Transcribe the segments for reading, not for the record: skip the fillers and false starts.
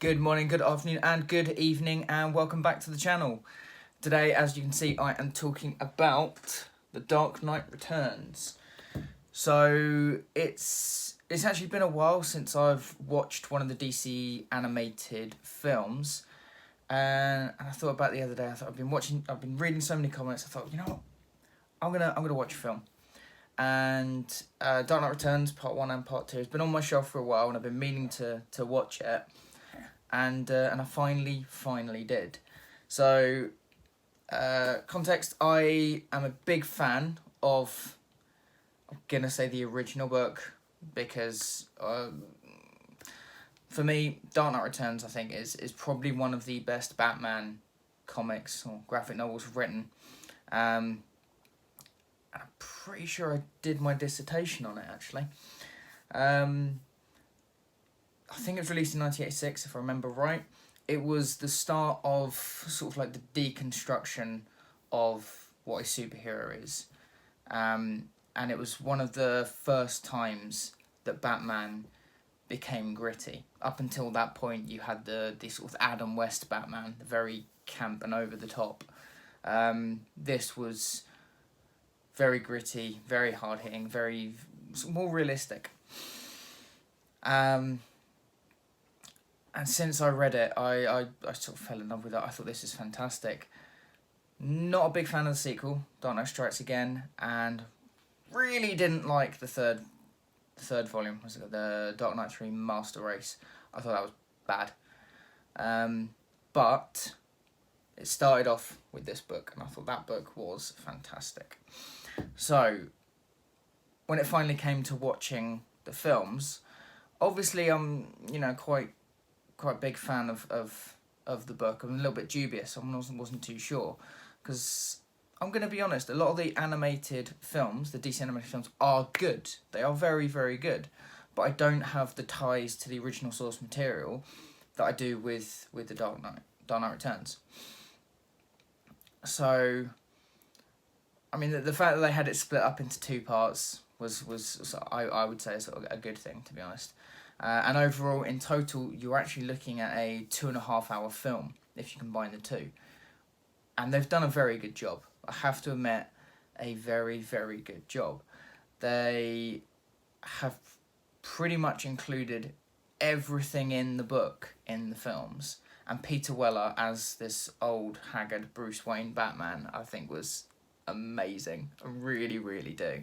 Good morning, good afternoon, and good evening, and welcome back to the channel. Today, as you can see, I am talking about The Dark Knight Returns. So, it's actually been a while since I've watched one of the DC animated films, and I thought about it the other day. I thought I've been reading so many comments. I thought, you know what, I'm gonna watch a film. And Dark Knight Returns Part 1 and Part 2 has been on my shelf for a while, and I've been meaning to watch it. And I finally did. So, context, I am a big fan of, I'm going to say the original book, because for me, Dark Knight Returns, I think, is probably one of the best Batman comics or graphic novels written. I'm pretty sure I did my dissertation on it, actually. I think it was released in 1986, if I remember right. It was the start of sort of like the deconstruction of what a superhero is. And it was one of the first times that Batman became gritty. Up until that point, you had the sort of Adam West Batman, very camp and over the top. This was very gritty, very hard-hitting, very more realistic. And since I read it, I sort of fell in love with it. I thought this is fantastic. Not a big fan of the sequel, Dark Knight Strikes Again, and really didn't like the third volume, was it the Dark Knight 3 Master Race. I thought that was bad. But it started off with this book, and I thought that book was fantastic. So, when it finally came to watching the films, obviously I'm, quite big fan of the book. I'm a little bit dubious. I wasn't too sure, because I'm going to be honest, a lot of the animated films, the DC animated films, are good. They are very, very good, but I don't have the ties to the original source material that I do with the Dark Knight Returns. So, I mean, the fact that they had it split up into two parts was I would say sort of a good thing, to be honest. And overall, in total, you're actually looking at a 2.5 hour film if you combine the two. And they've done a very good job. I have to admit, a very, very good job. They have pretty much included everything in the book in the films. And Peter Weller as this old, haggard Bruce Wayne Batman, I think was amazing. I really, really do.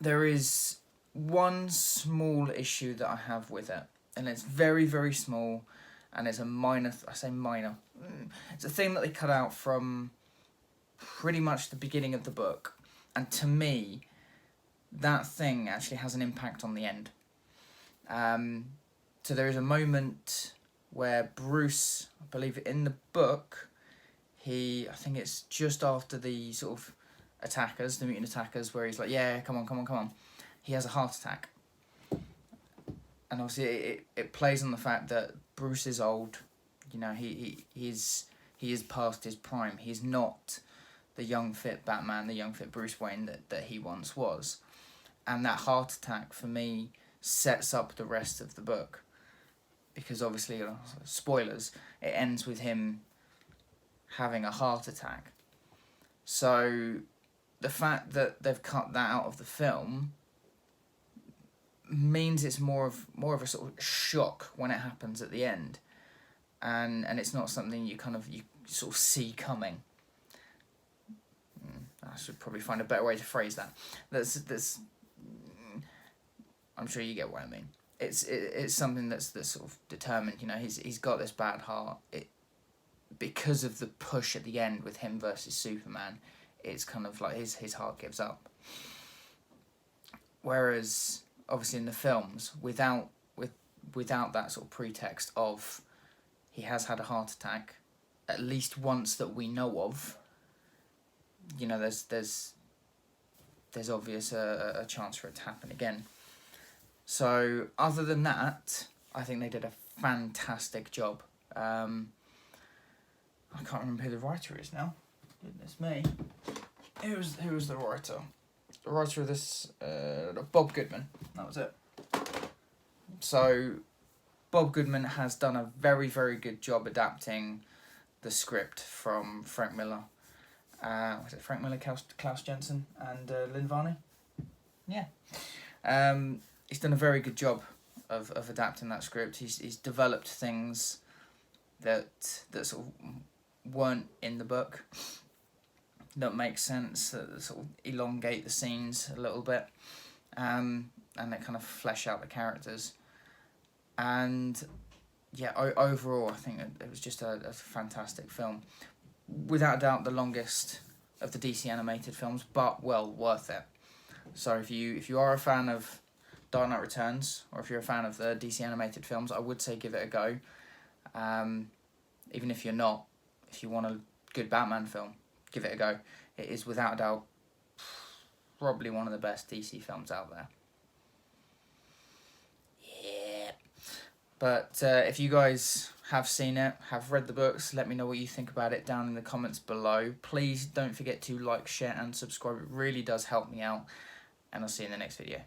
There is one small issue that I have with it, and it's very, very small, and it's a minor, I say minor, it's a thing that they cut out from pretty much the beginning of the book, and to me, that thing actually has an impact on the end. So there is a moment where Bruce, I believe in the book, I think it's just after the sort of attackers, the mutant attackers, where he's like, yeah, come on. He has a heart attack. And obviously it plays on the fact that Bruce is old. He is past his prime. He's not the young fit Batman, the young fit Bruce Wayne that he once was. And that heart attack, for me, sets up the rest of the book. Because obviously, spoilers, it ends with him having a heart attack. So the fact that they've cut that out of the film means it's more of a sort of shock when it happens at the end, and it's not something you sort of see coming. I should probably find a better way to phrase that. That's I'm sure you get what I mean. It's something that's sort of determined. He's got this bad heart. Because of the push at the end with him versus Superman, it's kind of like his heart gives up. Whereas obviously in the films, without that sort of pretext of he has had a heart attack at least once that we know of, there's obvious a chance for it to happen again. So other than that, I think they did a fantastic job. I can't remember who the writer is now. Goodness me. Who was the writer? writer of this, Bob Goodman. That was it. So Bob Goodman has done a very, very good job adapting the script from Frank Miller. Was it Frank Miller, Klaus Jensen, and Lynn Varney? Yeah. He's done a very good job of adapting that script. He's developed things that sort of weren't in the book, that make sense, that sort of elongate the scenes a little bit, and they kind of flesh out the characters. And yeah, overall, I think it was just a fantastic film. Without a doubt, the longest of the DC animated films, but well worth it. So if you are a fan of Dark Knight Returns, or if you're a fan of the DC animated films, I would say give it a go. Even if you're not, if you want a good Batman film, give it a go. It is without a doubt probably one of the best DC films out there. Yeah. But if you guys have seen it, have read the books, let me know what you think about it down in the comments below. Please don't forget to like, share and subscribe. It really does help me out. And I'll see you in the next video.